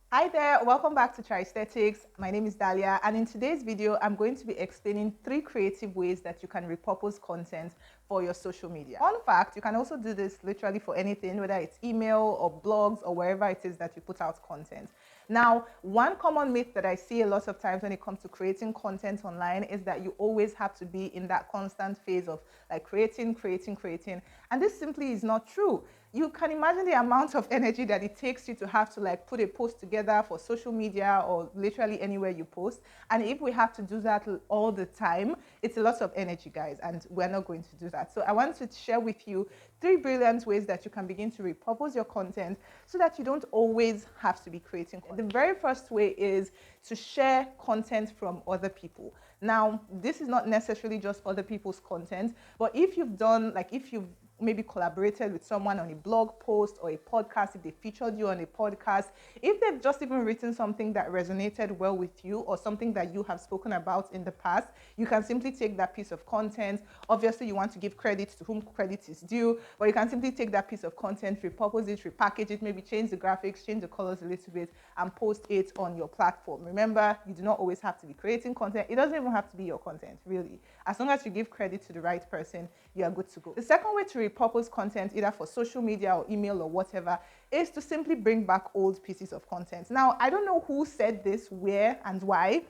Hi there, welcome back to Triaesthetics. My name is Dalia, and in today's video, I'm going to be explaining 3 creative ways that you can repurpose content for your social media. Fun fact, you can also do this literally for anything, whether it's email or blogs or wherever it is that you put out content. Now, one common myth that I see a lot of times when it comes to creating content online is that you always have to be in that constant phase of like creating. And this simply is not true. You can imagine the amount of energy that it takes you to have to like put a post together for social media or literally anywhere you post. And if we have to do that all the time, it's a lot of energy, guys, and we're not going to do that. So I want to share with you 3 brilliant ways that you can begin to repurpose your content so that you don't always have to be creating content. The very first way is to share content from other people. Now, this is not necessarily just other people's content, but if you've maybe collaborated with someone on a blog post or a podcast, if they featured you on a podcast, if they've just even written something that resonated well with you or something that you have spoken about in the past, you can simply take that piece of content. Obviously, you want to give credit to whom credit is due, but you can simply take that piece of content, repurpose it, repackage it, maybe change the graphics, change the colors a little bit, and post it on your platform. Remember, you do not always have to be creating content. It doesn't even have to be your content, really. As long as you give credit to the right person, you are good to go. The second way to repurpose content, either for social media or email or whatever, is to simply bring back old pieces of content. Now, I don't know who said this, where, and why,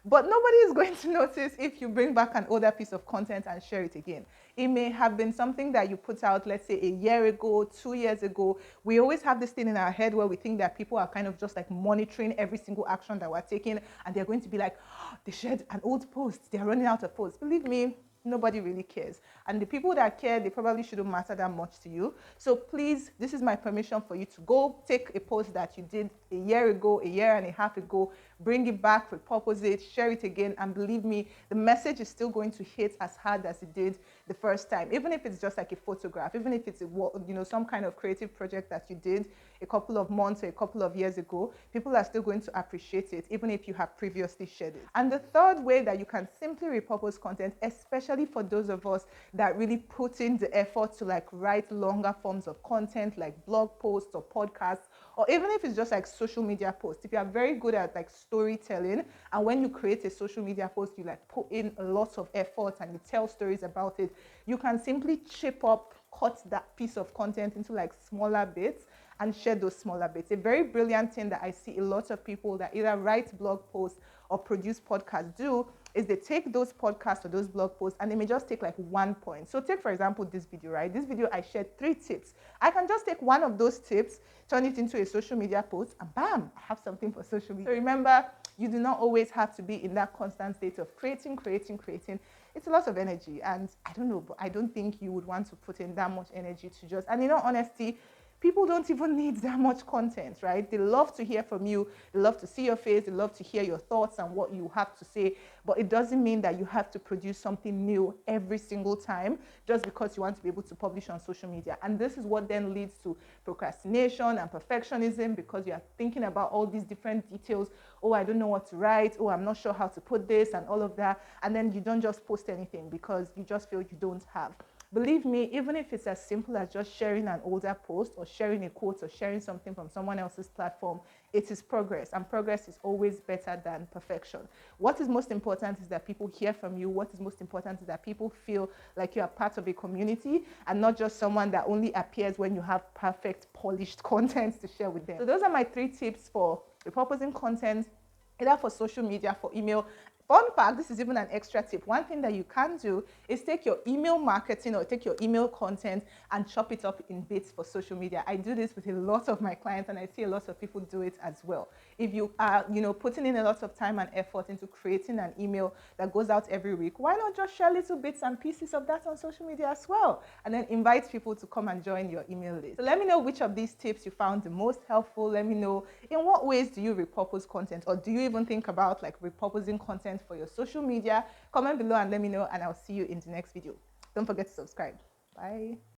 but nobody is going to notice if you bring back an older piece of content and share it again. It may have been something that you put out, let's say, a year ago, 2 years ago. We always have this thing in our head where we think that people are kind of just like monitoring every single action that we're taking, and they're going to be like, oh, they shared an old post, they're running out of posts. Believe me, nobody really cares. And the people that care, they probably shouldn't matter that much to you. So please, this is my permission for you to go take a post that you did a year ago, a year and a half ago, bring it back, repurpose it, share it again, and believe me, the message is still going to hit as hard as it did the first time. Even if it's just like a photograph, even if it's some kind of creative project that you did a couple of months or a couple of years ago, people are still going to appreciate it, even if you have previously shared it. And the third way that you can simply repurpose content, especially for those of us that really put in the effort to like write longer forms of content like blog posts or podcasts, or even if it's just like social media posts. If you are very good at like storytelling, and when you create a social media post, you like put in a lot of effort and you tell stories about it, you can simply cut that piece of content into like smaller bits and share those smaller bits. A very brilliant thing that I see a lot of people that either write blog posts or produce podcasts do is they take those podcasts or those blog posts and they may just take like 1 point. So take, for example, this video, right? This video, I shared 3 tips. I can just take one of those tips, turn it into a social media post, and bam, I have something for social media. So remember, you do not always have to be in that constant state of creating. It's a lot of energy, and I don't know, but I don't think you would want to put in that much energy to just, and in all honesty, people don't even need that much content, right? They love to hear from you. They love to see your face. They love to hear your thoughts and what you have to say. But it doesn't mean that you have to produce something new every single time just because you want to be able to publish on social media. And this is what then leads to procrastination and perfectionism, because you are thinking about all these different details. Oh, I don't know what to write. Oh, I'm not sure how to put this and all of that. And then you don't just post anything because you just feel you don't have. Believe me, even if it's as simple as just sharing an older post or sharing a quote or sharing something from someone else's platform, it is progress, and progress is always better than perfection. What is most important is that people hear from you. What is most important is that people feel like you are part of a community and not just someone that only appears when you have perfect, polished content to share with them. So those are my 3 tips for repurposing content, either for social media, for email. Fun fact, this is even an extra tip. One thing that you can do is take your email marketing or take your email content and chop it up in bits for social media. I do this with a lot of my clients, and I see a lot of people do it as well. If you are, putting in a lot of time and effort into creating an email that goes out every week, why not just share little bits and pieces of that on social media as well? And then invite people to come and join your email list. So let me know which of these tips you found the most helpful. Let me know in what ways do you repurpose content, or do you even think about like repurposing content for your social media? Comment below and let me know, and I'll see you in the next video. Don't forget to subscribe. Bye.